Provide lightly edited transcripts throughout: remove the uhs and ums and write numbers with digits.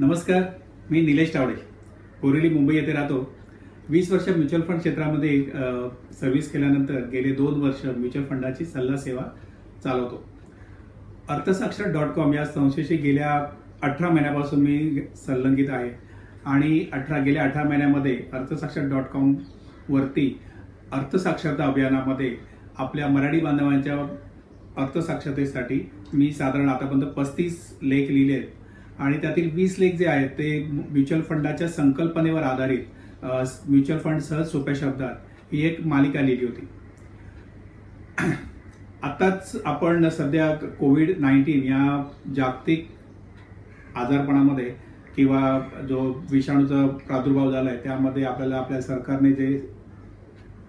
नमस्कार, मी निलेश तावडे, बोरिवली मुंबई येथे राहतो। 20 वर्ष म्युच्युअल फंड क्षेत्रामध्ये सर्व्हिस केल्यानंतर गेले 2 वर्ष म्युच्युअल फंडाची सल्ला सेवा चालवतो। अर्थसाक्षर.com या संस्थेशी गेल्या 18 महिन्यापासून मी संलग्नित आहे आणि गेल्या 18 महिन्यामध्ये अर्थसाक्षर.com वरती अर्थसाक्षरता अभियानामध्ये आपल्या मराठी बांधवांच्या अर्थसाक्षरतेसाठी मी साधारण आतापर्यंत 35 लेख लिहिले आहेत आणि त्यातील 20 लेख जे आहेत ते म्युच्युअल फंडाच्या संकल्पनेवर आधारित म्युच्युअल फंड सहज सोप्या शब्दात ही एक मालिका लिहिली होती। आताच आपण सध्या कोविड-19 या जागतिक आजारपणामध्ये किंवा जो विषाणूचा प्रादुर्भाव झालाय त्यामध्ये आपल्या सरकारने जे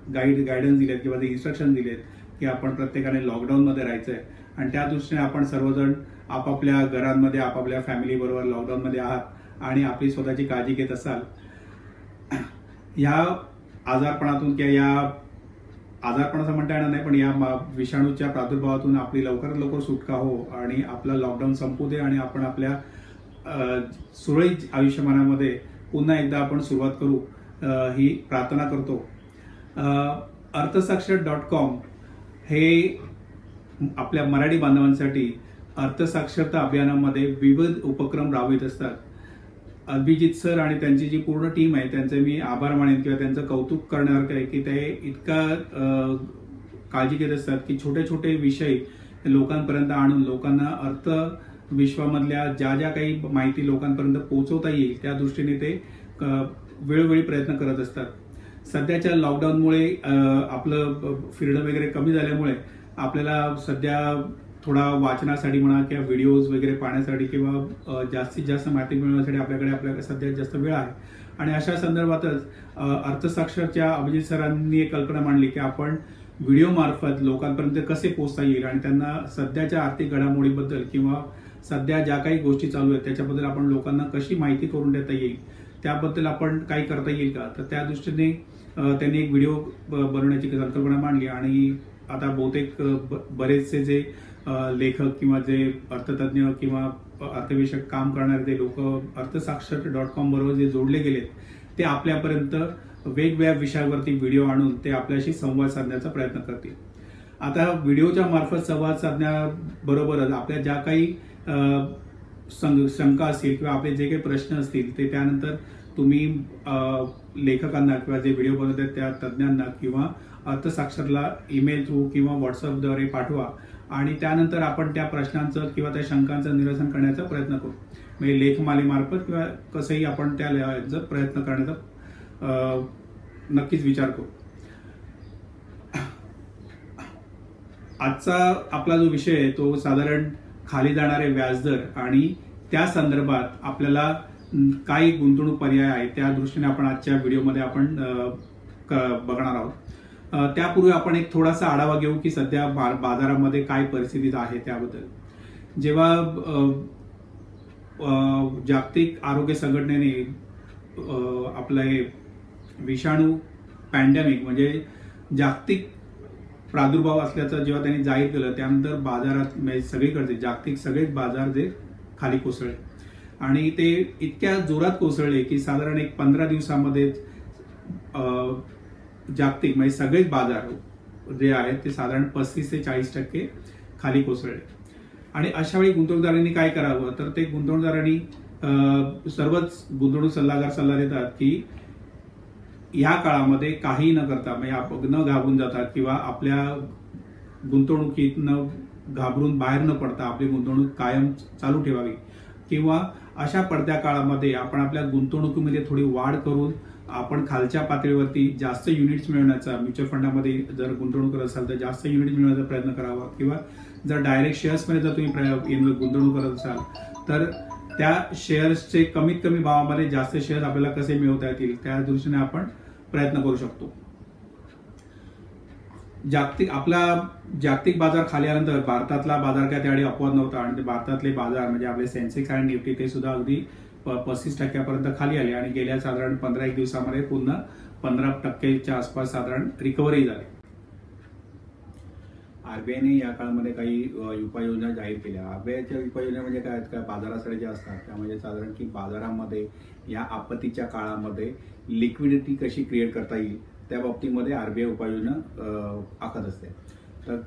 गायडन्स दिलेत किंवा जे इन्स्ट्रक्शन दिलेत की आपण प्रत्येकाने लॉकडाऊन मध्ये राहायचंय आणि त्या दृष्टीने आपण सर्वजण आपापल्या घरांमध्ये आपापल्या फॅमिली बरोबर लॉकडाऊन मध्ये आहात आणि आपली स्वतःची काळजी घेत असाल। या आजारपणातून किंवा या आजारपणाचं म्हणता येणार नाही पण या विषाणूच्या प्रादुर्भावातून आपली लवकरात लवकर सुटका हो आणि आपलं लॉकडाऊन संपू दे आणि आपण आपल्या सुरळीत आयुष्यमानामध्ये पुन्हा एकदा आपण सुरुवात करू ही प्रार्थना करतो। अर्थसाक्षर.com हे आपल्या मराठी बांधवांसाठी अर्थसाक्षरता अभियानामध्ये विविध उपक्रम राबवित असतात। अभिजित सर आणि त्यांची जी पूर्ण टीम आहे त्यांचे मी आभार मानेन किंवा त्यांचं कौतुक करण्यासारखं आहे की ते इतका काळजी घेत असतात की छोटे छोटे विषय लोकांपर्यंत आणून लोकांना अर्थ विश्वामधल्या ज्या काही माहिती लोकांपर्यंत पोहोचवता येईल त्या दृष्टीने ते वेळोवेळी प्रयत्न करत असतात। सध्याच्या लॉकडाऊनमुळे आपलं फिरणं वगैरे कमी झाल्यामुळे आपल्याला सध्या थोडा वाचनासाठी म्हणा किंवा व्हिडिओज वगैरे पाहण्यासाठी किंवा जास्तीत जास्त माहिती मिळवण्यासाठी आपल्याकडे सध्या जास्त वेळ आहे आणि अशा संदर्भातच अर्थसाक्षरच्या अभिजित सरांनी एक कल्पना मांडली की आपण व्हिडिओ मार्फत लोकांपर्यंत कसे पोहोचता येईल आणि त्यांना सध्याच्या आर्थिक घडामोडीबद्दल किंवा सध्या ज्या काही गोष्टी चालू आहेत त्याच्याबद्दल आपण लोकांना कशी माहिती करून देता येईल त्याबद्दल आपण काही करता येईल का। तर त्या दृष्टीने त्यांनी एक व्हिडिओ बनवण्याची संकल्पना मांडली आणि आता बहुतेक बरेचसे जे लेखक किंवा जे अर्थतज्ञ किंवा अर्थविषयक काम करणारे ते लोक अर्थसाक्षर.com बरोबर जे जोडले गेलेत ते आपल्यापर्यंत वेगवेगळ्या विषयावरती व्हिडिओ आणून ते आपल्याशी संवाद साधण्याचा प्रयत्न करतील। आता व्हिडिओच्या मार्फत संवाद साधण्याबरोबरच आपल्या ज्या काही शंका असतील किंवा आपले जे काही प्रश्न असतील ते त्यानंतर तुम्ही लेखकांना किंवा जे व्हिडिओ बनवतात त्या तज्ञांना किंवा अर्थसाक्षरला ईमेल थ्रू किंवा व्हॉट्सअपद्वारे पाठवा आणि त्यानंतर आपण त्या प्रश्नांचं किंवा त्या शंकांचं निरसन करण्याचा प्रयत्न करू। म्हणजे लेखमालेमार्फत किंवा कसंही आपण त्या प्रयत्न करण्याचा नक्कीच विचार करू। आजचा आपला जो विषय आहे तो साधारण खाली जाणारे व्याजदर आणि त्या संदर्भात आपल्याला काही गुंतवणूक पर्याय आहेत त्या दृष्टीने आपण आजच्या व्हिडिओमध्ये आपण बघणार आहोत। त्यापूर्वी आपण एक थोडासा आढावा घेऊ की सध्या बाजारामध्ये काय परिस्थिती आहे त्याबद्दल। जेव्हा जागतिक आरोग्य संघटनेने आपले विषाणू पॅन्डेमिक म्हणजे जागतिक प्रादुर्भाव असल्याचं जेव्हा त्यांनी जाहीर केलं त्यानंतर बाजारात सगळीकडचे जागतिक सगळेच बाजार जे खाली कोसळले आणि ते इतक्या जोरात कोसळले की साधारण एक 15 दिवसामध्ये जागतिक म्हणजे सगळेच बाजार जे आहेत ते साधारण 35 ते 40% खाली कोसळले आणि अशा वेळी गुंतवणूकदारांनी काय करावं तर ते गुंतवणूकदारांनी सर्वच गुंतवणूक सल्लागार सल्ला देतात की ह्या काळामध्ये काही न करता म्हणजे न घाबरून जातात किंवा आपल्या गुंतवणुकीत न घाबरून बाहेर न पडता आपली गुंतवणूक कायम चालू ठेवावी किंवा अशा पडत्या काळामध्ये आपण आपल्या गुंतवणुकीमध्ये थोडी वाढ करून आपण खालच्या पातळीवरती जास्त युनिट्स मिळवण्याचा म्युच्युअल फंडामध्ये जर गुंतवणूक करत असाल तर जास्त युनिट्स मिळवण्याचा प्रयत्न करावा किंवा जर डायरेक्ट शेअर्समध्ये जर तुम्ही गुंतवणूक करत असाल तर त्या शेअर्सचे कमीत कमी भावामध्ये जास्त शेअर्स आपल्याला कसे मिळवता येतील त्या दृष्टीने आपण प्रयत्न करू शकतो। जागतिक बाजार खाली आल्यानंतर भारतातला बाजार काय त्यावेळी अपवाद नव्हता आणि भारतातले बाजार म्हणजे आपले सेन्सेक्स आणि निफ्टी ते सुद्धा अगदी 35% खाली आले आणि गेल्या साधारण 15 दिवसामध्ये पुन्हा 15% आसपास साधारण रिकव्हरी झाली। आरबीआयने या काळामध्ये काही उपाययोजना जाहीर केल्या. आरबीआयच्या उपाययोजना म्हणजे काय बाजारासाठी ज्या असतात त्यामध्ये साधारण की बाजारामध्ये या आपत्तीच्या काळामध्ये लिक्विडिटी कशी क्रिएट करता येईल त्या बाबतीमध्ये आरबीआय उपाययोजना आखत असते. तर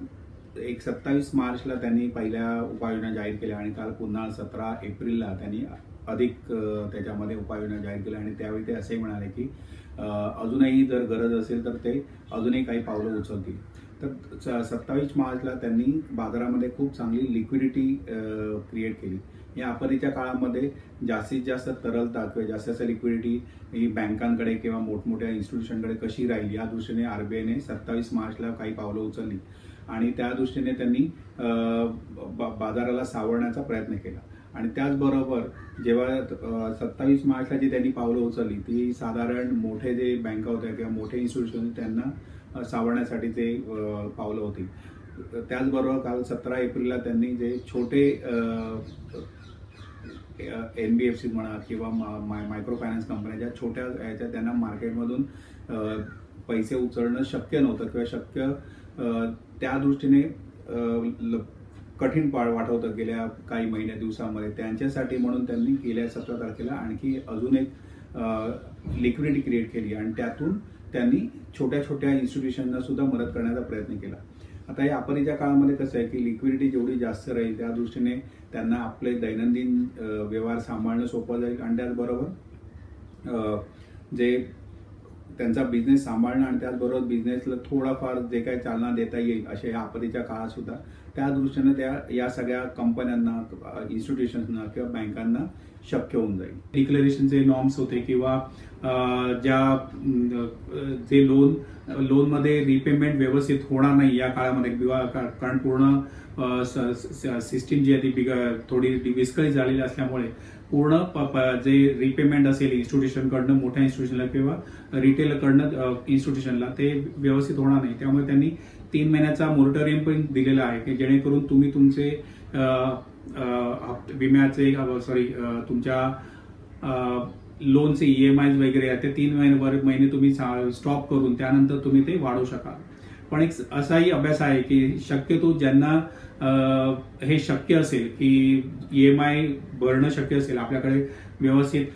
27 मार्चला त्यांनी पहिल्या उपाययोजना जाहीर केल्या आणि काल पुन्हा 17 एप्रिलला त्यांनी अधिक त्याच्यामध्ये उपाययोजना जाहीर केल्या आणि त्यावेळी ते असे म्हणाले की अजूनही जर गरज असेल तर ते अजूनही काही पावलं उचलतील. तर 27 मार्चला त्यांनी बाजारामध्ये खूप चांगली लिक्विडिटी क्रिएट केली. या आपत्तीच्या काळामध्ये जास्तीत जास्त तरलता किंवा जास्तीत जास्त लिक्विडिटी ही बँकांकडे किंवा मोठमोठ्या इन्स्टिट्यूशनकडे कशी राहील या दृष्टीने आरबीआयने 27 मार्चला काही पावलं उचलली आणि त्या दृष्टीने त्यांनी बाजाराला सावरण्याचा प्रयत्न केला. आणि त्याचबरोबर जेव्हा 27 मार्चला जी त्यांनी पावलं उचलली ती साधारण मोठे जे बँका होत्या किंवा मोठे इन्स्टिट्यूशन त्यांना सावरण्यासाठी ते पावलं होती. त्याचबरोबर काल 17 एप्रिलला त्यांनी जे छोटे NBFC म्हणा किंवा मायक्रो फायनान्स कंपन्या ज्या छोट्या ह्याच्या त्यांना मार्केटमधून पैसे उचलणं शक्य नव्हतं किंवा शक्य त्या दृष्टीने कठीण वाटत होतं गेल्या काही महिन्या दिवसामध्ये त्यांच्यासाठी म्हणून त्यांनी गेल्या 17 तारखेला आणखी अजून एक लिक्विडिटी क्रिएट केली आणि त्यातून त्यांनी छोट्या छोट्या इन्स्टिट्यूशनना सुद्धा मदत करण्याचा प्रयत्न केला. आता या आपत्तीच्या काळामध्ये कसं आहे की लिक्विडिटी जेवढी जास्त राहील त्या दृष्टीने त्यांना आपले दैनंदिन व्यवहार सांभाळणं सोपं जाईल आणि त्याचबरोबर जे त्यांचा बिझनेस सांभाळणं आणि त्याचबरोबर बिझनेसला थोडाफार जे काही चालना देता येईल अशा या आपत्तीच्या काळात सुद्धा त्या दृष्टीने या सगळ्या कंपन्यांना इन्स्टिट्यूशन्सना किंवा बँकांना शक्य होऊन जाईल. डिक्लेरेशनचे नॉर्म्स होते किंवा ज्या जे लोनमध्ये रिपेमेंट व्यवस्थित होणार नाही या काळामध्ये किंवा कारण पूर्ण सिस्टीम जी आहे ती थोडी विस्कळीत झालेली असल्यामुळे पूर्ण जे रिपेमेंट असेल इन्स्टिट्यूशनकडनं मोठ्या इन्स्टिट्यूशनला किंवा रिटेलकडनं इन्स्टिट्यूशनला ते व्यवस्थित होणार नाही. त्यामुळे त्यांनी 3 महिन्याचा मोरटोरियम पण दिलेला आहे की जेणेकरून तुम्ही तुमचे विम्याचे तुमच्या लोनचे EMI वगैरे ते 3 महिने तुम्ही स्टॉप करून त्यानंतर तुम्ही ते वाढवू शकाल. पण एक असाही अभ्यास आहे की शक्यतो ज्यांना हे शक्य असेल की EMI भरणं शक्य असेल आपल्याकडे व्यवस्थित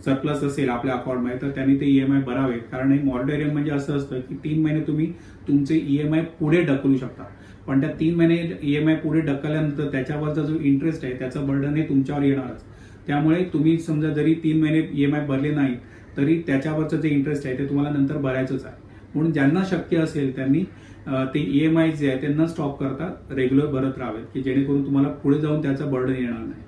सरप्लस असेल आपल्या अकाउंटमध्ये तर त्यांनी ते EMI भरावे. कारण हे मॉरटोरियम म्हणजे असं असतं की 3 महिने तुम्ही तुमचे EMI पुढे ढकलू शकता पण त्या 3 महिने EMI पुढे ढकलल्यानंतर त्याच्यावरचा जो इंटरेस्ट आहे त्याचं बर्डन हे तुमच्यावर येणारच. त्यामुळे तुम्ही समजा जरी 3 महिने EMI भरले नाही तरी त्याच्यावरचं जे इंटरेस्ट आहे ते तुम्हाला नंतर भरायचंच आहे. म्हणून ज्यांना शक्य असेल त्यांनी ते EMI जे आहे त्यांना स्टॉप करता रेग्युलर भरत राहावेत की जेणेकरून तुम्हाला पुढे जाऊन त्याचं बर्डन येणार नाही.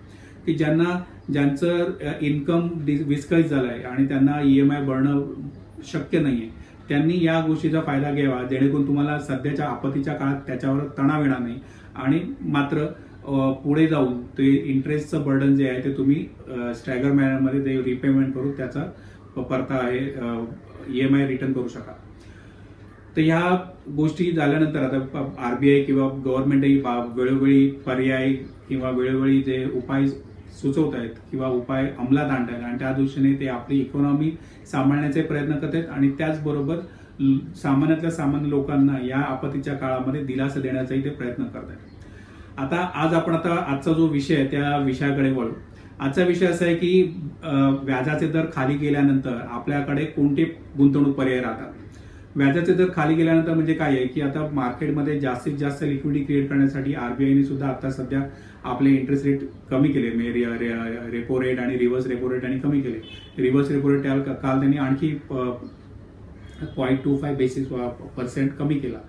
की ज्यांचं इन्कम विस्कळीत झालंय आणि त्यांना EMI भरणं शक्य नाहीये त्यांनी या गोष्टीचा फायदा घ्यावा जेणेकरून तुम्हाला सध्याच्या आपत्तीच्या काळात त्याच्यावर तणाव येणार नाही आणि मात्र पुढे जाऊन ते इंटरेस्टचं बर्डन जे आहे ते तुम्ही स्टॅगर मॅनरमध्ये ते रिपेमेंट करून त्याचा परता आहे EMI रिटर्न करू शकाल. तर ह्या गोष्टी झाल्यानंतर आता आरबीआय किंवा गव्हर्नमेंटही वेळोवेळी पर्याय किंवा वेळोवेळी जे उपाय सुचवत आहेत किंवा उपाय अंमलात आणत आहेत आणि त्या दृष्टीने ते आपली इकॉनॉमी सांभाळण्याचे प्रयत्न करत आहेत आणि त्याचबरोबर सामान्यातल्या सामान्य लोकांना या आपत्तीच्या काळामध्ये दिलासा देण्याचाही ते प्रयत्न करत आहेत. आजचा जो विषय आहे त्या विषयाकडे वळू. आजचा विषय असा आहे की व्याजाचे दर खाली गेल्यानंतर आपल्याकडे कोणते गुंतवणूक पर्याय राहतात. व्याजाचे दर खाली गेल्यानंतर म्हणजे काय आहे की आता मार्केटमध्ये जास्तीत जास्त लिक्विडिटी क्रिएट करण्यासाठी आरबीआयने सुद्धा आता सध्या आपले इंटरेस्ट रेट कमी केले म्हणजे रेपो रेट आणि रिव्हर्स रेपो रेट आणि कमी केले. रिव्हर्स रेपो रेट काल त्यांनी आणखी 0.25% कमी केला.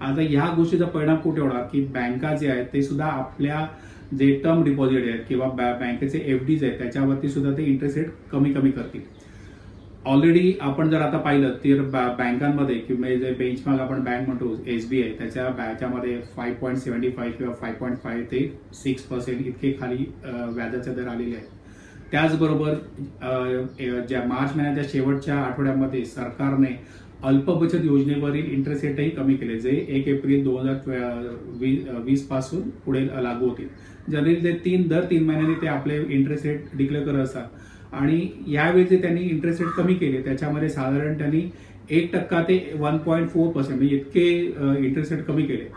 आता ह्या गोष्टीचा परिणाम कुठे होणार की बँका जे आहेत ते सुद्धा आपल्या जे टर्म डिपॉझिट आहेत किंवा बँकेचे FDs आहेत त्याच्यावरती सुद्धा ते इंटरेस्ट रेट कमी करतील. ऑलरेडी आपण जर आता पाहिलं तर बँकांमध्ये किंवा जे बेंचमार्क आपण बँक म्हणतो SBI त्याच्यामध्ये 5.75 किंवा 5.5 ते 6% इतके खाली व्याजाचे दर आलेले आहेत. त्याचबरोबर ज्या मार्च महिन्याच्या शेवटच्या आठवड्यामध्ये सरकारने अल्प बचत योजनेवरील इंटरेस्ट रेटही कमी केले जे 1 एप्रिल 2020 पासून पुढे लागू होतील. जनरली ते दर 3 महिन्यांनी ते आपले इंटरेस्ट रेट डिक्लेअर करत असतात आणि यावेळी जे त्यांनी इंटरेस्ट रेट कमी केले त्याच्यामध्ये साधारण त्यांनी 1% ते 1.4% म्हणजे इतके इंटरेस्ट रेट कमी केले.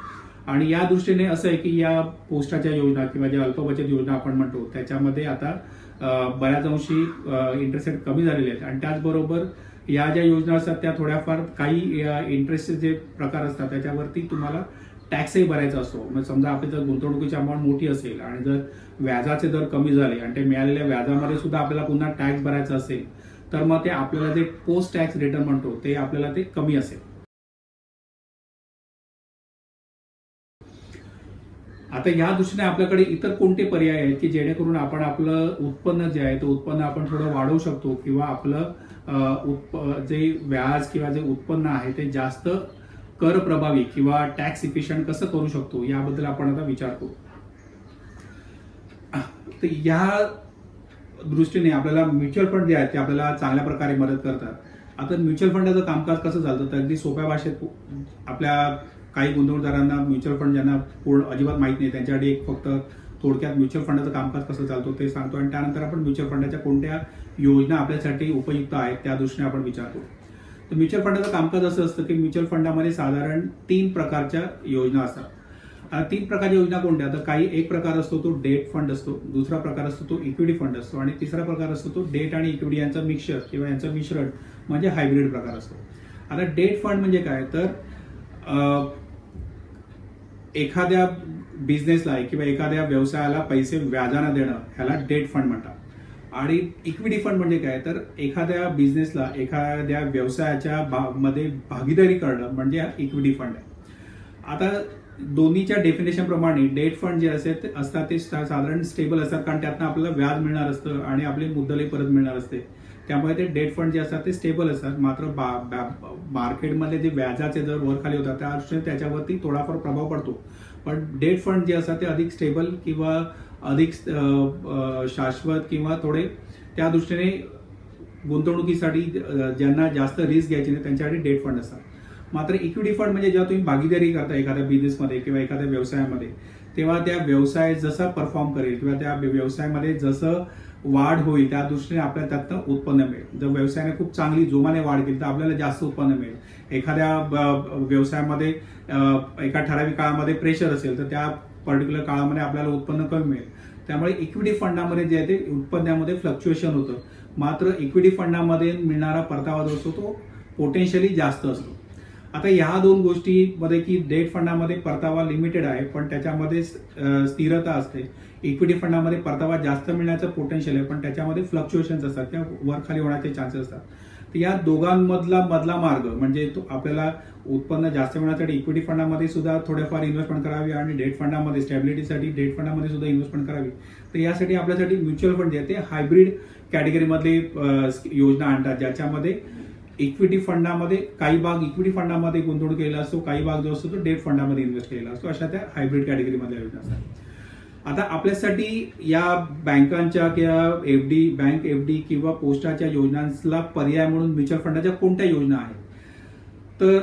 आणि या दृष्टीने असं आहे की या पोस्टाच्या योजना किंवा ज्या अल्पबचत योजना आपण म्हणतो त्याच्यामध्ये आता बऱ्याच अंशी इंटरेस्ट रेट कमी झालेले आहेत आणि त्याचबरोबर या ज्या योजना असतात त्या थोड्याफार काही इंटरेस्टचे जे प्रकार असतात त्याच्यावरती तुम्हाला टॅक्सही भरायचा असतो. म्हणजे समजा आपली जर गुंतवणुकीची अमाऊंट मोठी असेल आणि जर व्याजाचे दर कमी झाले आणि ते मिळालेल्या व्याजामध्ये सुद्धा आपल्याला पुन्हा टॅक्स भरायचा असेल तर मग ते आपल्याला जे पोस्ट टॅक्स रिटर्न म्हणतो ते आपल्याला ते कमी असेल. आता या दृष्टीने आपल्याकडे इतर कोणते पर्याय आहेत की जेणेकरून आपण आपलं उत्पन्न जे आहे ते उत्पन्न आपण थोडं वाढवू शकतो किंवा आपलं जे व्याज किंवा जे उत्पन्न आहे ते जास्त कर प्रभावी किंवा टॅक्स इफिशियंट कसं करू शकतो याबद्दल आपण आता विचार करू. तर या दृष्टीने आपल्याला म्युच्युअल फंड जे आहेत ते आपल्याला चांगल्या प्रकारे मदत करतात. आता म्युच्युअल फंडाचं कामकाज कसं चालतं तर अगदी सोप्या भाषेत आपल्या काही गुंतवणूकदारांना म्युच्युअल फंड ज्यांना पूर्ण अजिबात माहित नाही त्यांच्यासाठी एक फक्त थोडक्यात म्युच्युअल फंडाचं कामकाज कसं चालतो ते सांगतो आणि त्यानंतर आपण म्युच्युअल फंडाच्या कोणत्या योजना आपल्यासाठी उपयुक्त आहेत त्या दृष्टीने आपण विचार करू. तर म्युच्युअल फंडाचं कामकाज असं असतं की म्युच्युअल फंडामध्ये साधारण 3 प्रकारच्या योजना असतात. 3 प्रकारच्या योजना कोणत्या तर काही एक प्रकार असतो तो डेट फंड असतो, दुसरा प्रकार असतो तो इक्विटी फंड असतो आणि तिसरा प्रकार असतो तो डेट आणि इक्विटी यांचं मिक्सचर किंवा यांचं मिश्रण म्हणजे हायब्रिड प्रकार असतो. आता डेट फंड म्हणजे काय तर एखाद्या बिझनेसला किंवा एखाद्या व्यवसायाला पैसे व्याजाने देणं ह्याला डेट फंड म्हणतात. आणि इक्विटी फंड म्हणजे काय तर एखाद्या बिझनेसला एखाद्या व्यवसायाच्या मध्ये भागीदारी करणं म्हणजे इक्विटी फंड आहे. आता दोन्हीच्या डेफिनेशन प्रमाणे डेट फंड जे असतात ते साधारण स्टेबल असतात कारण त्यातनं आपल्याला व्याज मिळणार असतं आणि आपले मुद्दलही परत मिळणार असते. त्यामुळे ते डेट फंड जे असतात ते स्टेबल असतात. मात्र मार्केटमध्ये जे व्याजाचे दर वर खाली होतात त्या दृष्टीने त्याच्यावरती थोडाफार प्रभाव पडतो. पण डेट फंड जे असतात ते अधिक स्टेबल किंवा अधिक शाश्वत किंवा थोडे त्या दृष्टीने गुंतवणुकीसाठी ज्यांना जास्त रिस्क घ्यायची नाही त्यांच्यासाठी डेट फंड असतात. मात्र इक्विटी फंड म्हणजे जेव्हा तुम्ही भागीदारी करता एखाद्या बिझनेसमध्ये किंवा एखाद्या व्यवसायामध्ये तेव्हा त्या व्यवसाय जसा परफॉर्म करेल किंवा त्या व्यवसायामध्ये जसं वाढ होईल त्या दृष्टीने आपल्याला त्यातनं उत्पन्न मिळेल. जर व्यवसायाने खूप चांगली जोमाने वाढ केली तर आपल्याला जास्त उत्पन्न मिळेल. एखाद्या व्यवसायामध्ये एका ठराविक काळामध्ये प्रेशर असेल तर त्या पर्टिक्युलर काळामध्ये आपल्याला उत्पन्न कमी मिळेल. त्यामुळे इक्विटी फंडामध्ये जे आहे ते उत्पन्नामध्ये फ्लक्च्युएशन होतं. मात्र इक्विटी फंडामध्ये मिळणारा परतावा जो असतो तो पोटेन्शियली जास्त असतो. आता ह्या 2 गोष्टीमध्ये की डेट फंडामध्ये परतावा लिमिटेड आहे पण त्याच्यामध्ये स्थिरता असते. इक्विटी फंडामध्ये परतावा जास्त मिळण्याचं पोटेन्शियल आहे पण त्याच्यामध्ये फ्लक्च्युएशन्स असतात किंवा वर खाली होण्याचे चान्सेस असतात. तर या दोघांमधला मार्ग म्हणजे तो आपल्याला उत्पन्न जास्त मिळण्यासाठी इक्विटी फंडामध्ये सुद्धा थोडेफार इन्व्हेस्टमेंट करावी आणि डेट फंडामध्ये स्टॅबिलिटीसाठी डेट फंडामध्ये सुद्धा इन्व्हेस्टमेंट करावी. तर यासाठी आपल्यासाठी म्युच्युअल फंड जे आहे ते हायब्रिड कॅटेगरीमधले योजना आणतात ज्याच्यामध्ये इक्विटी फंडामध्ये काही भाग इक्विटी फंडामध्ये गुंतवणूक केलेला असतो, काही भाग जो असतो तो डेट फंडामध्ये इन्व्हेस्ट केलेला असतो. अशा त्या हायब्रिड कॅटेगरीमधल्या योजना असतात. आता आपल्यासाठी या बँकांच्या किंवा बँक एफडी किंवा पोस्टाच्या योजनांना पर्याय म्हणून म्युच्युअल फंडाच्या कोणत्या योजना आहेत तर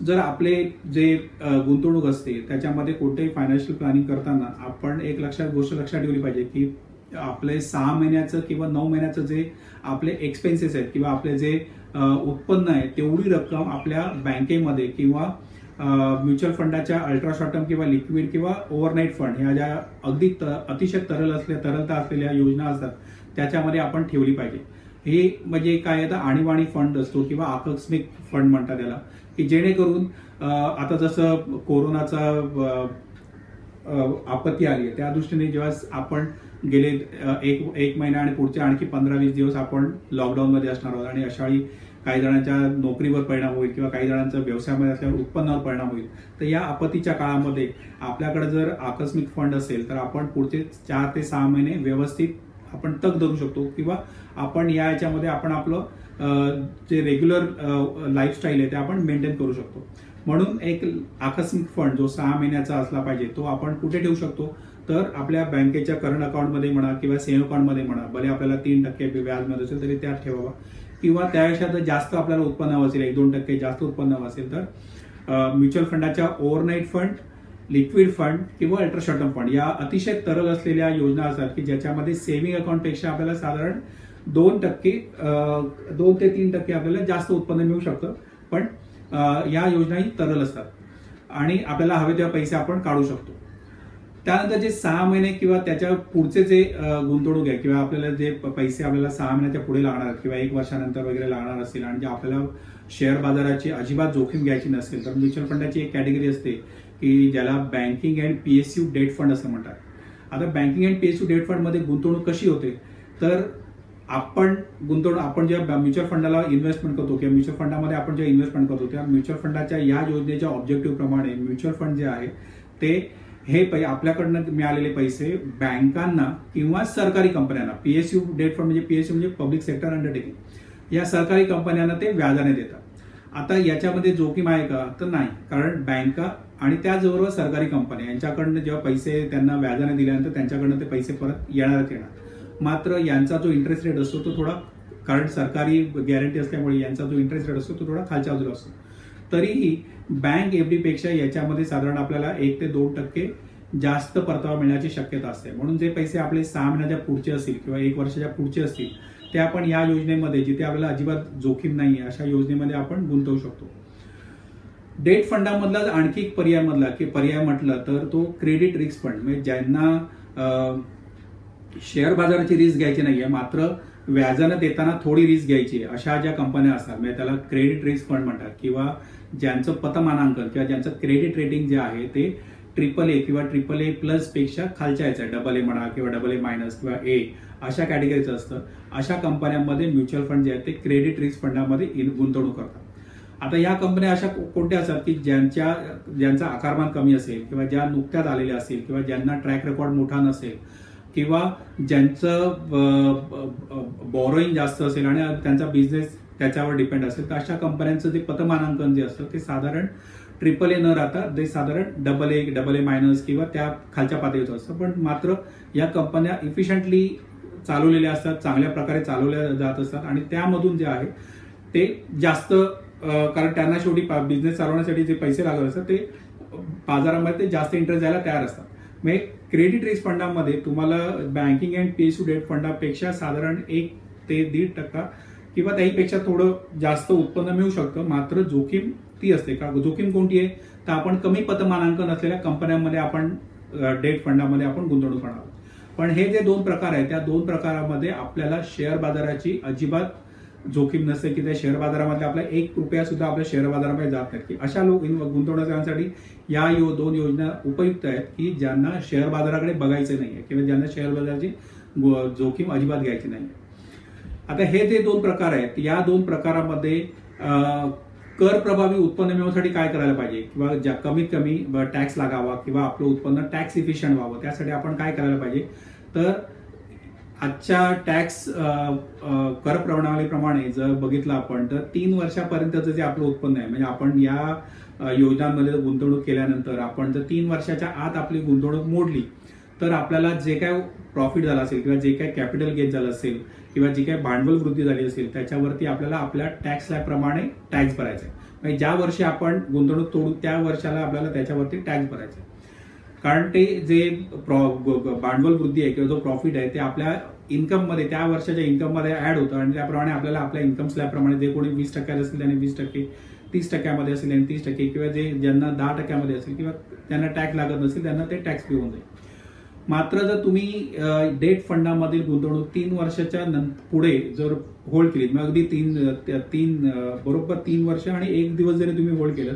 जर आपले जे गुंतवणूक असते त्याच्यामध्ये कोणतेही फायनान्शियल प्लॅनिंग करताना आपण एक गोष्ट लक्षात ठेवली पाहिजे की आपले 6 महिन्याचं किंवा 9 महिन्याचं जे आपले एक्सपेन्सेस आहेत किंवा आपले जे उत्पन्न आहे तेवढी रक्कम आपल्या बँकेमध्ये किंवा म्युच्युअल फंडाच्या अल्ट्रा शॉर्ट टर्म किंवा लिक्विड किंवा ओव्हरनाईट फंड ह्या ज्या अगदी अतिशय तरलता असलेल्या योजना असतात त्याच्यामध्ये आपण ठेवली पाहिजे. हे म्हणजे काय आता आणीबाणी फंड असतो किंवा आकस्मिक फंड म्हणतात त्याला की जेणेकरून आता जसं कोरोनाचा आपत्ती आली आहे त्या दृष्टीने जेव्हा आपण गेले एक महिना आणि पुढचे आणखी 15-20 दिवस आपण लॉकडाऊनमध्ये असणार आहोत आणि अशावेळी काही जणांच्या नोकरीवर परिणाम होईल किंवा काही जणांच्या व्यवसायामध्ये असल्यावर उत्पन्नावर परिणाम होईल. तर या आपत्तीच्या काळामध्ये आपल्याकडे जर आकस्मिक फंड असेल तर आपण पुढचे 4 ते 6 महिने व्यवस्थित आपण तग धरू शकतो किंवा आपण याच्यामध्ये आपण आपलं जे रेग्युलर लाईफस्टाईल आहे ते आपण मेंटेन करू शकतो. म्हणून एक आकस्मिक फंड जो 6 महिन्याचा असला पाहिजे तो आपण कुठे ठेवू शकतो तर आपल्या बँकेच्या करंट अकाउंटमध्ये म्हणा किंवा सेव्ह अकाउंटमध्ये म्हणा भले आपल्याला 3% व्याज मिळत असेल तरी त्यात ठेवावा किंवा त्यापेक्षा जर जास्त आपल्याला उत्पन्न हवं असेल 1-2% जास्त उत्पन्न हवं असेल तर म्युच्युअल फंडाच्या ओव्हरनाईट फंड, लिक्विड फंड किंवा अल्ट्रा शॉर्ट टर्म फंड या अतिशय तरल असलेल्या योजना असतात की ज्याच्यामध्ये सेव्हिंग अकाउंटपेक्षा आपल्याला साधारण 2 ते 3% आपल्याला जास्त उत्पन्न मिळू शकतं. पण या योजनाही तरल असतात. आणि आपल्याला हवे तेव्हा पैसे आपण काढू शकतो. त्यानंतर जे 6 महिने किंवा त्याच्या पुढचे जे गुंतवणूक आहे किंवा आपल्याला जे पैसे आपल्याला 6 महिन्याच्या पुढे लागणार किंवा 1 वर्षानंतर वगैरे लागणार असेल आणि जे आपल्याला शेअर बाजाराची अजिबात जोखीम घ्यायची नसेल तर म्युच्युअल फंडाची एक कॅटेगरी असते की ज्याला banking and PSU debt fund असं म्हणतात. आता banking and PSU debt fund मध्ये गुंतवणूक कशी होते तर आपण जेव्हा म्युच्युअल फंडाला इन्व्हेस्टमेंट करतो किंवा म्युच्युअल फंडामध्ये आपण जेव्हा इन्व्हेस्टमेंट करतो त्या म्युच्युअल फंडाच्या या योजनेच्या ऑब्जेक्टिव्ह प्रमाणे म्युच्युअल फंड जे आहे ते हे आपल्याकडनं मिळालेले पैसे बँकांना किंवा सरकारी कंपन्यांना, PSU डेट फंड म्हणजे PSU म्हणजे पब्लिक सेक्टर अंडरटेकिंग, या सरकारी कंपन्यांना ते व्याजाने देतात. आता याच्यामध्ये जोखीम आहे का तर नाही, कारण बँका आणि त्याचबरोबर सरकारी कंपन्या यांच्याकडनं जेव्हा पैसे त्यांना व्याजाने दिल्यानंतर त्यांच्याकडनं ते पैसे परत येणारच येणार. मात्र यांचा जो इंटरेस्ट रेट असतो तो थोडा, कारण सरकारी गॅरंटी असल्यामुळे यांचा जो इंटरेस्ट रेट असतो तो थोडा खालच्या बाजूला असतो. तरीही बँक FD पेक्षा याच्यामध्ये साधारण आपल्याला 1 ते 2% जास्त परतावा मिळण्याची शक्यता असते. म्हणून जे पैसे आपले 6 महिन्याच्या पुढचे असतील किंवा 1 वर्षाच्या पुढचे असतील ते आपण या योजनेमध्ये, जिथे आपल्याला अजिबात जोखीम नाही अशा योजनेमध्ये आपण गुंतवू शकतो. डेट फंडामधला आणखी एक पर्याय म्हटलं तर तो क्रेडिट रिस्क फंड, म्हणजे ज्यांना शेअर बाजाराची रिस्क घ्यायची नाहीये मात्र व्याजानं देताना थोडी रिस्क घ्यायची अशा ज्या कंपन्या असतात म्हणजे त्याला क्रेडिट रिस्क फंड म्हणतात. किंवा ज्यांचं पतमानांकन किंवा ज्यांचं क्रेडिट रेटिंग जे आहे ते AAA किंवा AAA+ पेक्षा खालच्या याचं AA म्हणा किंवा AA- किंवा A अशा कॅटेगरीचं असतं. अशा कंपन्यांमध्ये म्युच्युअल फंड जे आहेत ते क्रेडिट रिस्क फंडामध्ये गुंतवणूक करतात. आता या कंपन्या अशा कोणत्या असतात की ज्यांचा आकारमान कमी असेल किंवा ज्या नुकत्याच आलेल्या असेल किंवा ज्यांना ट्रॅक रेकॉर्ड मोठा नसेल किंवा ज्यांचं बॉरोईंग जास्त असेल आणि त्यांचा बिझनेस त्याच्यावर डिपेंड असेल तर अशा कंपन्यांचं जे पतमानांकन जे असतं ते साधारण AAA न राहता ते साधारण AA- किंवा त्या खालच्या पातळीचं असतं. पण मात्र या कंपन्या इफिशियंटली चालवलेल्या असतात, चांगल्या प्रकारे चालवल्या जात असतात आणि त्यामधून जे आहे ते जास्त, कारण त्यांना शेवटी बिझनेस चालवण्यासाठी जे पैसे लागत असतात ते बाजारामध्ये ते जास्त इंटरेस्ट द्यायला तयार असतात. म्हणजे क्रेडिट रिस्क फंडामध्ये तुम्हाला बँकिंग अँड PSU डेट फंडापेक्षा साधारण 1 ते 1.5% किंवा त्याहीपेक्षा थोडं जास्त उत्पन्न मिळू शकतं. मात्र जोखीम ती असते का, जोखीम कोणती आहे तर आपण कमी पतमानांकन असलेल्या कंपन्यांमध्ये आपण डेट फंडामध्ये आपण गुंतवणूक करणार. पण हे जे 2 प्रकार आहेत त्या 2 प्रकारामध्ये आपल्याला शेअर बाजाराची अजिबात जोखीम नसते की त्या शेअर बाजारामध्ये आपला 1 रुपया सुद्धा आपल्या शेअर बाजारामध्ये जात नाही. की अशा गुंतवणुकीसाठी या 2 योजना उपयुक्त आहेत की ज्यांना शेअर बाजाराकडे बघायचं नाहीये किंवा ज्यांना शेअर बाजाराची जोखीम अजिबात घ्यायची नाही. आता हे जे 2 प्रकार आहेत या 2 प्रकारामध्ये कर प्रभावी उत्पन्न मिळवण्यासाठी काय करायला पाहिजे किंवा कमीत कमी टॅक्स लागावा किंवा आपलं उत्पन्न टॅक्स इफिशियंट व्हावं त्यासाठी आपण काय करायला पाहिजे तर आजच्या टॅक्स कर प्रणालीप्रमाणे जर बघितलं आपण तर 3 वर्षापर्यंतचं जे आपलं उत्पन्न आहे म्हणजे आपण या योजनांमध्ये गुंतवणूक केल्यानंतर आपण जर 3 वर्षाच्या आत आपली गुंतवणूक मोडली तर आपल्याला जे काय प्रॉफिट झाला असेल किंवा जे काय कॅपिटल गेन झालं असेल किंवा जी काही भांडवल वृद्धी झाली असेल त्याच्यावरती आपल्याला आपल्या टॅक्स स्लॅबप्रमाणे टॅक्स भरायचा आहे. म्हणजे ज्या वर्षी आपण गुंतवणूक तोडू त्या वर्षाला आपल्याला त्याच्यावरती टॅक्स भरायचा आहे. कारण ते जे भांडवल वृद्धी आहे किंवा जो प्रॉफिट आहे ते आपल्या इन्कम मध्ये त्या वर्षाच्या इन्कम मध्ये ऍड होतं आणि त्याप्रमाणे आपल्याला आपल्या इन्कम स्लॅबप्रमाणे जे कोणी 20% असेल त्याने 20%, 30% असेल त्याने 30% किंवा जे ज्यांना 10% असेल किंवा त्यांना टॅक्स लागत नसेल त्यांना ते टॅक्स फ्री होऊन जाईल. मात्र जर तुम्ही डेट फंडामधील गुंतवणूक 3 वर्षाच्या पुढे जर होल्ड केली मग अगदी बरोबर 3 वर्ष आणि 1 दिवस जरी तुम्ही होल्ड केलं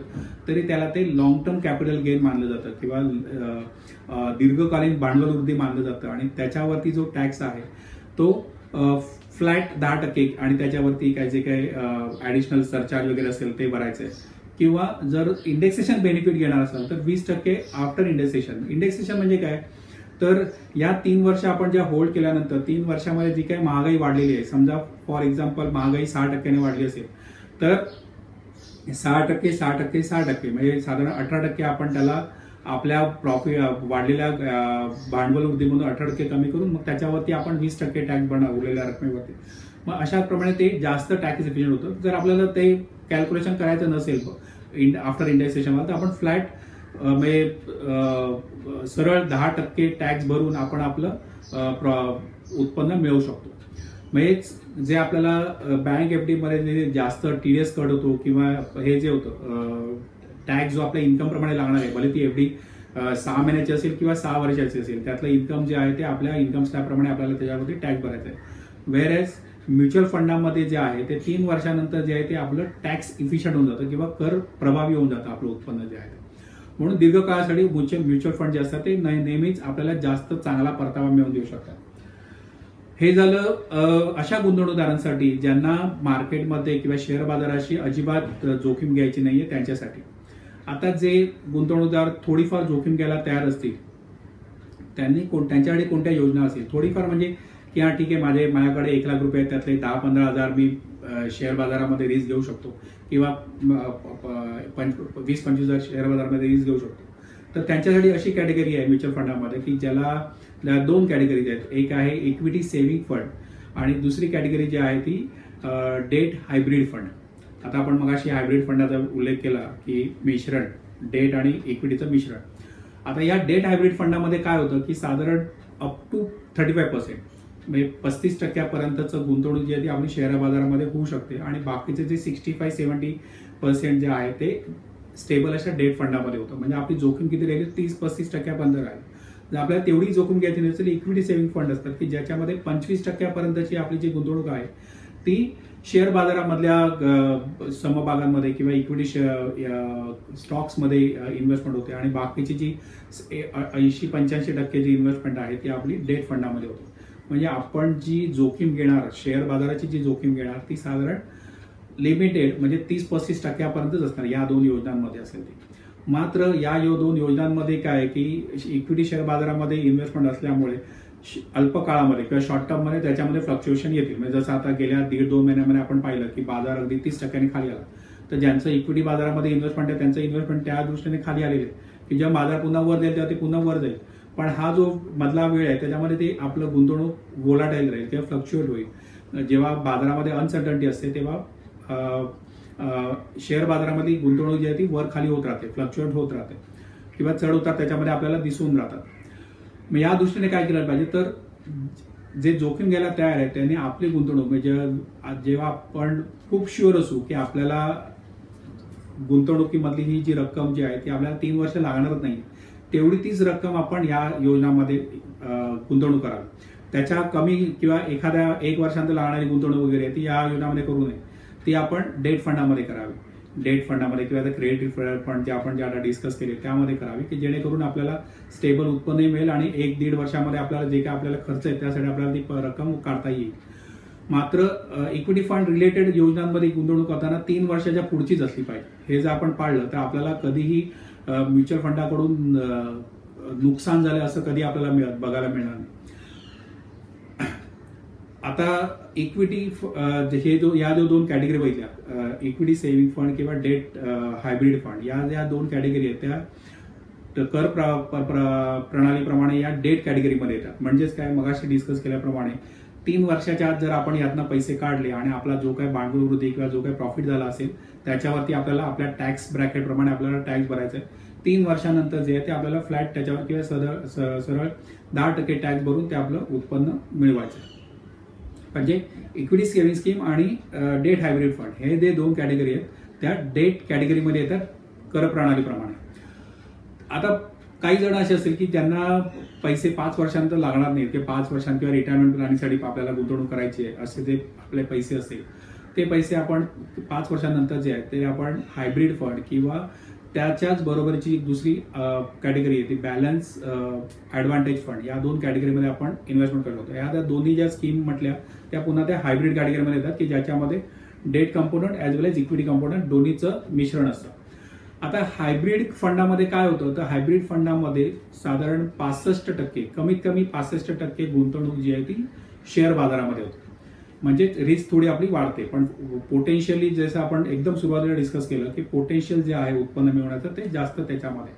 तरी त्याला ते लॉंग टर्म कॅपिटल गेन मानलं जातं किंवा दीर्घकालीन भांडवल वृद्धी मानलं जातं आणि त्याच्यावरती जो टॅक्स आहे तो फ्लॅट 10% आणि त्याच्यावरती काय जे काही ऍडिशनल सरचार्ज वगैरे असेल ते भरायचं आहे. किंवा जर इंडेक्सेशन बेनिफिट घेणार असाल तर 20% आफ्टर इंडेक्सेशन. इंडेक्सेशन म्हणजे काय तर या 3 वर्ष आपण ज्या होल्ड केल्यानंतर 3 वर्षामध्ये जी काही महागाई वाढलेली आहे समजा फॉर एक्झाम्पल महागाई 6% वाढली असेल तर 6% म्हणजे साधारण 18% आपण त्याला आपल्या प्रॉफिट वाढलेल्या भांडवल वृद्धीमधून 18% कमी करून मग त्याच्यावरती आपण 20% टॅक्स भरणार उरलेल्या रकमेवरती. मग अशा प्रमाणे ते जास्त टॅक्स इफिशियंट होतं. जर आपल्याला ते कॅल्क्युलेशन करायचं नसेल आफ्टर इंडेक्सेशन तर आपण फ्लॅट म्हणजे सरळ 10% टॅक्स भरून आपण आपलं उत्पन्न मिळवू शकतो. म्हणजे जे आपल्याला बँक FD मध्ये जे जास्त TDS कट होतो किंवा हे जे होतं टॅक्स जो आपल्या इन्कम प्रमाणे लागणार आहे, भले ती एफडी 6 महिन्याची असेल किंवा 6 वर्षाची असेल, त्यातलं इन्कम जे आहे ते आपल्या इन्कम स्लॅबप्रमाणे आपल्याला त्याच्यामध्ये टॅक्स भरायचा आहे. व्हेअरएज म्युच्युअल फंडामध्ये जे आहे ते 3 वर्षानंतर जे आहे ते आपलं टॅक्स इफिशियंट होऊन जातं किंवा कर प्रभावी होऊन जातं आपलं उत्पन्न जे आहे. म्हणून दीर्घकाळासाठी म्युच्युअल फंड जे असतात ते नेहमीच आपल्याला जास्त चांगला परतावा मिळवून देऊ शकतात. हे झालं अशा गुंतवणूकदारांसाठी ज्यांना मार्केटमध्ये किंवा शेअर बाजाराशी अजिबात जोखीम घ्यायची नाहीये त्यांच्यासाठी. आता जे गुंतवणूकदार थोडीफार जोखीम घ्यायला तयार असतील त्यांच्याकडे कोणत्या योजना असतील, थोडीफार म्हणजे की हा ठीक आहे माझ्याकडे 1 लाख रुपये त्यातले 10-15 हजार मी शेअर बाजारामध्ये रिस्क घेऊ शकतो किंवा 20-25 हजार शेअर बाजारामध्ये रिस्क घेऊ शकतो, तर त्यांच्यासाठी अशी कॅटेगरी आहे म्युच्युअल फंडामध्ये की ज्याला 2 कॅटेगरीज आहेत. एक आहे इक्विटी सेव्हिंग फंड आणि दुसरी कॅटेगरी जी आहे ती डेट हायब्रिड फंड. आता आपण मगाशी हायब्रिड फंडाचा उल्लेख केला की मिश्रण डेट आणि इक्विटीचं मिश्रण. आता या डेट हायब्रिड फंडामध्ये काय होतं की साधारण अप टू 35% म्हणजे 35% गुंतवणूक जी आहे ती आपली शेअर बाजारामध्ये होऊ शकते आणि बाकीचे जे 65-70% जे आहे ते स्टेबल अशा डेट फंडामध्ये होतं. म्हणजे आपली जोखीम किती राहिली 30-35% राहील. जर आपल्याला तेवढी जोखीम घ्यायची नसेल इक्विटी सेव्हिंग फंड असतात की ज्याच्यामध्ये 25% आपली जी गुंतवणूक आहे ती शेअर बाजारामधल्या समभागांमध्ये किंवा इक्विटी स्टॉक्समध्ये इन्व्हेस्टमेंट होते आणि बाकीची जी 80-85% जी इन्व्हेस्टमेंट आहे ती आपली डेट फंडामध्ये होते. म्हणजे आपण जी जोखीम घेणार शेअर बाजाराची जी जोखीम घेणार ती साधारण लिमिटेड म्हणजे 30-35% असणार या 2 योजनांमध्ये असेल ती. मात्र या 2 योजनांमध्ये काय आहे की इक्विटी शेअर बाजारामध्ये इन्व्हेस्टमेंट असल्यामुळे अल्प काळामध्ये किंवा शॉर्ट टर्म मध्ये त्याच्यामध्ये फ्लक्च्युएशन येतील. म्हणजे जसं आता गेल्या 1.5-2 महिन्यामध्ये आपण पाहिलं की बाजार अगदी 30% खाली आला, तर ज्यांचं इक्विटी बाजारामध्ये इन्व्हेस्टमेंट आहे त्यांचं इन्व्हेस्टमेंट त्या दृष्टीने खाली आलेले की जेव्हा बाजार पुन्हा वर जाईल तेव्हा ते पुन्हा वर जाईल. पण हा जो मधला वेळ आहे त्याच्यामध्ये ते आपलं गुंतवणूक वोलाटाईल राहील किंवा फ्लक्च्युएट होईल. जेव्हा बाजारामध्ये अनसर्टन्टी असते तेव्हा शेअर बाजारामध्ये गुंतवणूक जी आहे ती वर खाली होत राहते, फ्लक्च्युएट होत राहते किंवा चढ उतार त्याच्यामध्ये आपल्याला दिसून राहतात. मग या दृष्टीने काय केलं पाहिजे तर जे जोखीम घ्यायला तयार आहे त्यांनी आपली गुंतवणूक म्हणजे जेव्हा आपण खूप शुअर असू की आपल्याला गुंतवणुकीमधली ही जी रक्कम जी आहे ती आपल्याला 3 वर्ष लागणारच नाही, तेवढी तीच रक्कम आपण या योजनामध्ये गुंतवणूक करावी. त्याच्या कमी किंवा एखाद्या 1 वर्षांत लागणारी गुंतवणूक वगैरे ती या योजनामध्ये करू नये, ती आपण डेट फंडामध्ये करावी. डेट फंडामध्ये किंवा क्रेडिट फंड जे आपण ज्याला डिस्कस केले त्यामध्ये करावी की जेणेकरून आपल्याला स्टेबल उत्पन्न मिळेल आणि 1-1.5 वर्षामध्ये आपल्याला जे काय आपल्याला खर्च आहे त्यासाठी आपल्याला ती रक्कम काढता येईल. मात्र इक्विटी फंड रिलेटेड योजनांमध्ये गुंतवणूक करताना 3 वर्षाच्या पुढचीच असली पाहिजे. हे जर आपण पाळलं तर आपल्याला कधीही म्युच्युअल फंडाकडून नुकसान झालं असं कधी आपल्याला बघायला मिळणार नाही. आता इक्विटी या 2 कॅटेगरी बघितल्या, इक्विटी सेव्हिंग फंड किंवा डेट हायब्रिड फंड, या 2 कॅटेगरी आहेत त्या कर प्रणालीप्रमाणे या डेट कॅटेगरीमध्ये येतात. म्हणजेच काय मगाशी डिस्कस केल्याप्रमाणे 3 वर्षाच्या आत जर आपण यातनं पैसे काढले आणि आपला जो काही भांडवल वृद्धी किंवा जो काही प्रॉफिट झाला असेल त्याच्यावरती आपल्याला आपल्या टॅक्स ब्रॅकेट प्रमाणे आपल्याला टॅक्स भरायचा आहे. 3 वर्षानंतर जे आहे ते आपल्याला फ्लॅट त्याच्यावर किंवा सरळ 10% टॅक्स भरून ते आपलं उत्पन्न मिळवायचं आहे. म्हणजे इक्विटी सेव्हिंग स्कीम आणि डेट हायब्रिड फंड हे जे 2 कॅटेगरी आहेत त्या डेट कॅटेगरीमध्ये येतात कर प्रणालीप्रमाणे. आता काही जण असे असेल की ज्यांना पैसे 5 वर्षांनंतर लागणार नाहीत किंवा 5 वर्षांत किंवा रिटायरमेंट प्लॅनिंगसाठी आपल्याला गुंतवणूक करायची आहे असे जे आपले पैसे असतील ते पैसे आपण 5 वर्षांनंतर जे आहेत ते आपण हायब्रिड फंड किंवा त्याच्याच बरोबरची दुसरी कॅटेगरी आहे ती बॅलन्स ॲडव्हान्टेज फंड, या 2 कॅटेगरीमध्ये आपण इन्व्हेस्टमेंट करतो. या त्या दोन्ही ज्या स्कीम म्हटल्या त्या पुन्हा त्या हायब्रिड कॅटेगरीमध्ये येतात की ज्याच्यामध्ये डेट कंपोनंट ॲज वेल एज इक्विटी कंपोनंट दोन्हीचं मिश्रण असतं. आता हायब्रिड फंडामध्ये काय होतं तर हायब्रिड फंडामध्ये साधारण 65% कमीत कमी 65% गुंतवणूक जी आहे ती शेअर बाजारामध्ये होते. म्हणजे रिस्क थोडी आपली वाढते पण पोटेन्शियली जसं आपण एकदम सुरुवातीला डिस्कस केलं की पोटेन्शियल जे आहे उत्पन्न मिळवण्याचं ते जास्त त्याच्यामध्ये.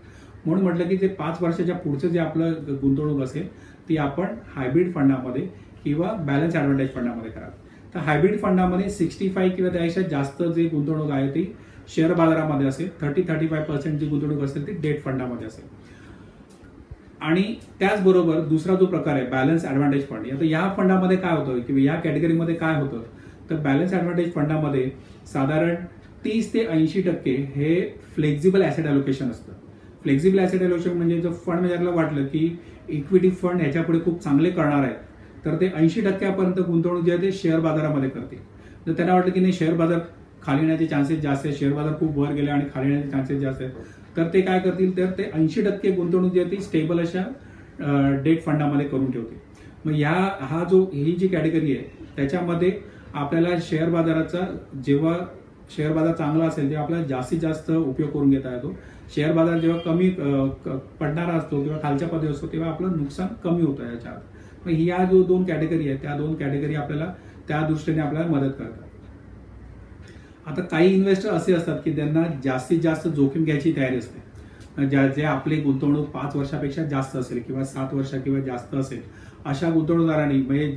म्हणून म्हटलं की ते 5 वर्षाच्या पुढचं जे आपलं गुंतवणूक असेल ती आपण हायब्रिड फंडामध्ये किंवा बॅलन्स ॲडव्हान्टेज फंडामध्ये करावी. तर हायब्रिड फंडामध्ये 65 किंवा त्यापेक्षा जास्त जे गुंतवणूक आहे ती शेअर बाजारामध्ये असेल, 30-35% जी गुंतवणूक असेल ती डेट फंडामध्ये असेल. आणि त्याचबरोबर दुसरा जो प्रकार आहे बॅलन्स ॲडव्हान्टेज फंड, आता या फंडामध्ये काय होतं किंवा या कॅटेगरीमध्ये काय होतं तर बॅलन्स ॲडव्हान्टेज फंडामध्ये साधारण 30 ते 80% हे फ्लेक्झिबल ॲसेट ॲलोकेशन असतं. फ्लेक्झिबल ॲसेट ॲलोकेशन म्हणजे जर फंड मॅनेजरला वाटलं की इक्विटी फंड ह्याच्यापुढे खूप चांगले करणार आहेत, तर ते 80% गुंतवणूक जे आहे ते शेअर बाजारामध्ये करतील. जर त्यांना वाटलं की नाही शेअर बाजार खाली येण्याचे चान्सेस जास्त आहेत, शेअर बाजार खूप वर गेले आणि खाली येण्याचे चान्सेस जास्त आहेत, तर ते काय करतील, तर ते 80% गुंतवणूक जी आहे ती स्टेबल अशा डेट फंडामध्ये करून ठेवतील. मग ही जी कॅटेगरी आहे त्याच्यामध्ये आपल्याला शेअर बाजाराचा, जेव्हा शेअर बाजार चांगला असेल तेव्हा आपल्याला जास्तीत जास्त उपयोग करून घेता येतो. शेअर बाजार जेव्हा कमी पडणारा असतो किंवा खालच्या पातळीवर असतो तेव्हा आपलं नुकसान कमी होतं याच्यात. मग ह्या जो 2 कॅटेगरी आहेत त्या 2 कॅटेगरी आपल्याला त्या दृष्टीने आपल्याला मदत करतात. आता काही इन्व्हेस्टर असे असतात की त्यांना जास्तीत जास्त जोखीम घ्यायची तयारी असते. जे आपली गुंतवणूक 5 वर्षापेक्षा जास्त असेल किंवा 7 वर्ष किंवा जास्त असेल, अशा गुंतवणूकदारांनी म्हणजे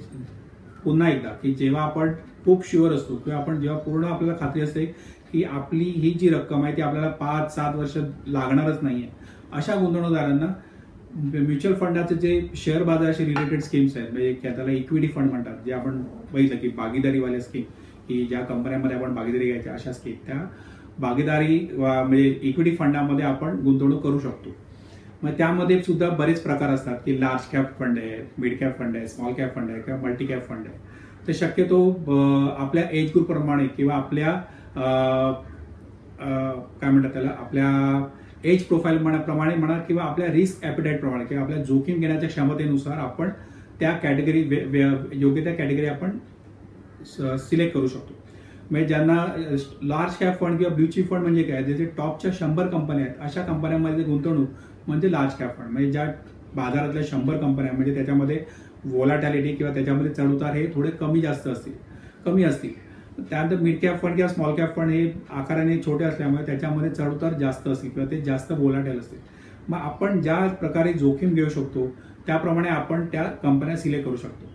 पुन्हा एकदा की जेव्हा आपण खूप शुअर असतो किंवा आपण जेव्हा पूर्ण आपल्याला खात्री असते की आपली ही जी रक्कम आहे ती आपल्याला 5-7 वर्ष लागणारच नाहीये, अशा गुंतवणूकदारांना म्युच्युअल फंडाचे जे शेअर बाजाराशी रिलेटेड स्कीम्स आहेत, म्हणजे त्याला इक्विटी फंड म्हणतात, जे आपण बघितलं की भागीदारीवाल्या स्कीम, की ज्या कंपन्यांमध्ये आपण भागीदारी घ्यायच्या अशा स्कीम, त्या भागीदारी म्हणजे इक्विटी फंडामध्ये आपण गुंतवणूक करू शकतो. मग त्यामध्ये सुद्धा बरेच प्रकार असतात की लार्ज कॅप फंड आहे, मिड कॅप फंड आहे, स्मॉल कॅप फंड आहे किंवा मल्टी कॅप फंड आहे. तर शक्यतो आपल्या एज ग्रुप प्रमाणे किंवा आपल्या काय म्हणतात त्याला, आपल्या एज प्रोफाईल प्रमाणे म्हणा किंवा आपल्या रिस्क ॲपिटाईट प्रमाणे किंवा आपल्या जोखीम घेण्याच्या क्षमतेनुसार आपण त्या कॅटेगरी योग्य त्या कॅटेगरी आपण सिलेक्ट करू शकतो. म्हणजे ज्यांना लार्ज कॅप फंड किंवा ब्ल्यू चिप फंड म्हणजे काय, जे टॉपच्या 100 कंपन्या आहेत अशा कंपन्यांमध्ये गुंतवणूक म्हणजे लार्ज कॅप फंड. म्हणजे ज्या बाजारातल्या 100 कंपन्या म्हणजे त्याच्यामध्ये व्होलाटॅलिटी किंवा त्याच्यामध्ये चढउतार हे थोडे कमी असतील. त्यानंतर मिड कॅप फंड किंवा स्मॉल कॅप फंड हे आकाराने छोटे असल्यामुळे त्याच्यामध्ये चढउतार जास्त असतील किंवा ते जास्त व्होलाटाईल असतील. मग आपण ज्या प्रकारे जोखीम घेऊ शकतो त्याप्रमाणे आपण त्या कंपन्या सिलेक्ट करू शकतो.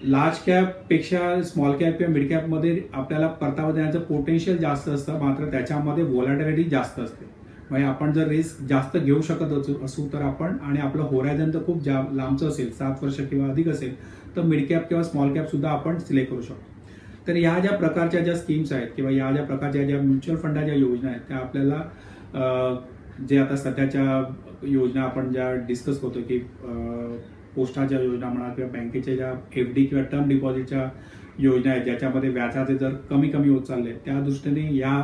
लार्ज कॅप पेक्षा स्मॉल कॅप किंवा मिड कॅप मध्ये आपल्याला परतावा देण्याचं पोटेन्शियल जास्त असतं, मात्र त्याच्यामध्ये व्होलाटिलिटी जास्त असते. म्हणजे आपण जर रिस्क जास्त घेऊ शकत असू तर आपण, आणि आपलं होरायझन तर खूप लांबचं असेल, 7 वर्ष किंवा अधिक असेल, तर मिड कॅप किंवा स्मॉल कॅप सुद्धा आपण सिलेक्ट करू शकतो. तर ह्या ज्या प्रकारच्या ज्या स्कीम्स आहेत किंवा या ज्या प्रकारच्या ज्या म्युच्युअल फंडाच्या योजना आहेत त्या आपल्याला जे आता सध्याच्या योजना आपण ज्या डिस्कस करतो की पोस्टाच्या योजना म्हणा किंवा बँकेच्या ज्या FD किंवा टर्म डिपॉझिटच्या योजना आहेत ज्याच्यामध्ये व्याजाचे दर कमी होत चालले, त्या दृष्टीने या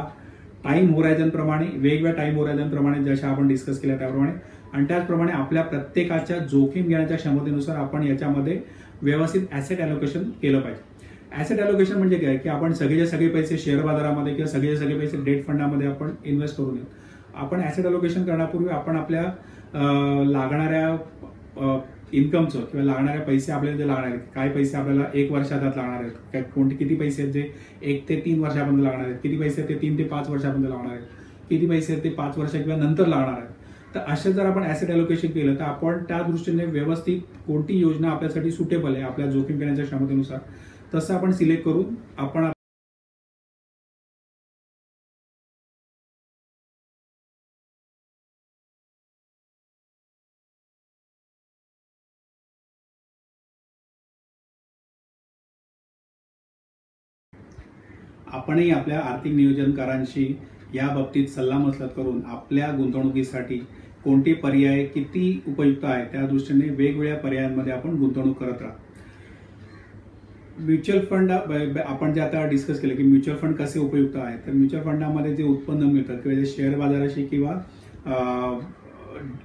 टाइम होरायझन प्रमाणे, वेगवेगळ्या टाइम होरायझन प्रमाणे जशा आपण डिस्कस केल्या त्याप्रमाणे, आणि त्याचप्रमाणे आपल्या प्रत्येकाच्या जोखीम घेण्याच्या क्षमतेनुसार आपण याच्यामध्ये व्यवस्थित ॲसेट ॲलोकेशन केलं पाहिजे. ॲसेट ॲलोकेशन म्हणजे काय की आपण सगळे पैसे शेअर बाजारामध्ये किंवा सगळे पैसे डेट फंडामध्ये आपण इन्व्हेस्ट करू नये. आपण ॲसेट ॲलोकेशन करण्यापूर्वी आपण आपल्या लागणाऱ्या इन्कमचं किंवा लागणाऱ्या पैसे आपल्याला जे लागणार आहेत, काय पैसे आपल्याला 1 वर्षात लागणार आहेत, किती पैसे आहेत जे 1 ते 3 वर्षापर्यंत लागणार आहेत, किती पैसे ते 3 ते 5 वर्षापर्यंत लागणार आहेत, किती पैसे ते 5 वर्ष किंवा नंतर लागणार आहेत. तर असे जर आपण ॲसेट ॲलोकेशन केलं तर आपण त्या दृष्टीने व्यवस्थित कोणती योजना आपल्यासाठी सुटेबल आहे आपल्या जोखीम घेण्याच्या क्षमतेनुसार तसं आपण सिलेक्ट करून आपण आपणही आपल्या आर्थिक नियोजनकारांशी या बाबतीत सल्लामसलत करून आपल्या गुंतवणुकीसाठी कोणते पर्याय किती उपयुक्त आहे त्या दृष्टीने वेगवेगळ्या पर्यायांमध्ये आपण गुंतवणूक करत राहा. म्युच्युअल फंड आपण जे आता डिस्कस केलं की म्युच्युअल फंड कसे उपयुक्त आहेत, तर म्युच्युअल फंडामध्ये जे उत्पन्न मिळतात किंवा जे शेअर बाजाराशी किंवा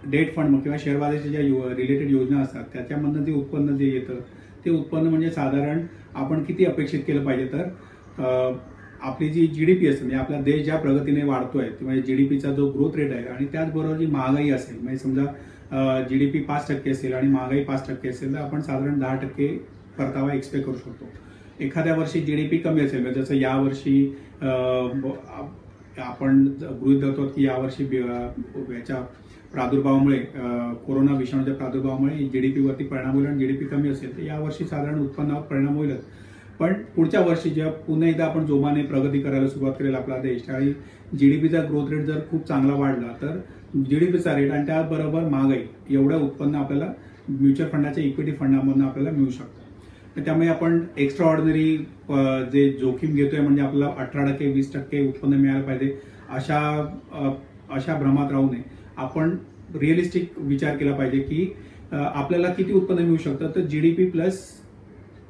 डेट फंड किंवा शेअर बाजाराशी ज्या रिलेटेड योजना असतात त्याच्यामधनं जे उत्पन्न जे येतं ते उत्पन्न म्हणजे साधारण आपण किती अपेक्षित केलं पाहिजे, तर आपली जी GDP असते म्हणजे आपला देश ज्या प्रगतीने वाढतोय म्हणजे GDPचा जो ग्रोथ रेट आहे आणि त्याचबरोबर जी महागाई असेल, म्हणजे समजा GDP 5% असेल आणि महागाई 5% असेल तर आपण साधारण 10% परतावा एक्सपेक्ट करू शकतो. एखाद्या वर्षी GDP कमी असेल म्हणजे जसं यावर्षी आपण गृहीत धरतो की यावर्षी याच्या प्रादुर्भावामुळे कोरोना विषाणूच्या प्रादुर्भावामुळे GDP वरती परिणाम होईल आणि GDP कमी असेल तर यावर्षी साधारण उत्पन्नावर परिणाम होईलच. पण पुढच्या वर्षी जेव्हा पुन्हा एकदा आपण जोमाने प्रगती करायला सुरुवात करेल आपला देश त्यावेळी GDPचा ग्रोथ रेट जर खूप चांगला वाढला तर GDPचा रेट आणि त्याचबरोबर महागाई एवढं उत्पन्न आपल्याला म्युच्युअल फंडाच्या इक्विटी फंडामधून आपल्याला मिळू शकतं. त्यामुळे आपण एक्स्ट्रा ऑर्डिनरी जे जोखीम घेतोय म्हणजे आपल्याला 18% 20% उत्पन्न मिळायला पाहिजे अशा भ्रमात राहू नये. आपण रिअलिस्टिक विचार केला पाहिजे की आपल्याला किती उत्पन्न मिळू शकतं. तर GDP प्लस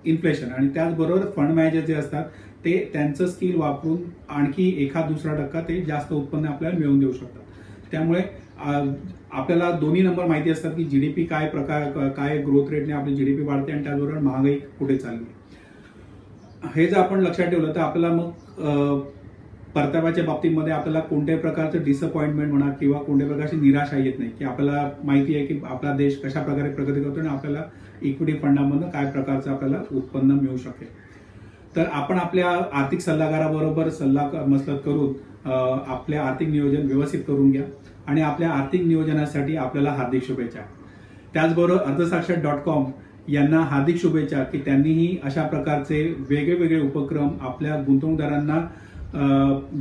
इन्फ्लेशन आणि त्याचबरोबर फंड मॅनेजर जे असतात ते त्यांचं स्किल वापरून आणखी 1-2% ते जास्त उत्पन्न आपल्याला मिळवून देऊ शकतात. त्यामुळे आपल्याला दोन्ही नंबर माहिती असतात की GDP काय ग्रोथ रेटने आपली GDP वाढते आणि त्याचबरोबर महागाई कुठे चालली. हे जर आपण लक्षात ठेवलं तर आपल्याला मग परताव्याच्या बाबतीमध्ये आपल्याला कोणत्याही प्रकारचं डिसअपॉइंटमेंट म्हणा किंवा कोणत्याही प्रकारची निराशा येत नाही की आपल्याला माहिती आहे की आपला देश कशा प्रकारे प्रगती करतो आणि आपल्याला इक्विटी फंडामधून काय प्रकारचं आपल्याला उत्पन्न मिळू शकेल. तर आपण आपल्या आर्थिक सल्लागाराबरोबर मसलत करून आपले आर्थिक नियोजन व्यवस्थित करून घ्या आणि आपल्या आर्थिक नियोजनासाठी आपल्याला हार्दिक शुभेच्छा. त्याचबरोबर अर्थसाक्षर.com यांना हार्दिक शुभेच्छा की त्यांनीही अशा प्रकारचे वेगवेगळे उपक्रम आपल्या गुंतवणूकदारांना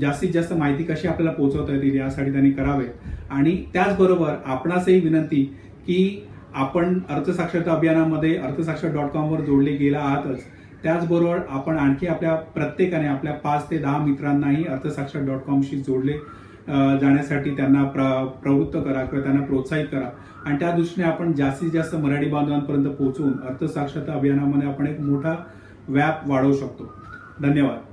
जास्तीत जास्त माहिती कशी आपल्याला पोहोचवता येतील यासाठी त्यांनी करावे. आणि त्याचबरोबर आपणासही विनंती की आपण अर्थसाक्षरता अभियानामध्ये अर्थसाक्षर.com वर जोडले गेला आहातच, त्याचबरोबर आपण आणखी आपल्या प्रत्येकाने आपल्या 5 ते 10 मित्रांनाही अर्थसाक्षर.com शी जोडले जाण्यासाठी त्यांना प्रवृत्त करा किंवा त्यांना प्रोत्साहित करा आणि त्या दृष्टीने आपण जास्तीत जास्त मराठी बांधवांपर्यंत पोहोचून अर्थसाक्षरता अभियानामध्ये आपण एक मोठा व्याप वाढवू शकतो. धन्यवाद.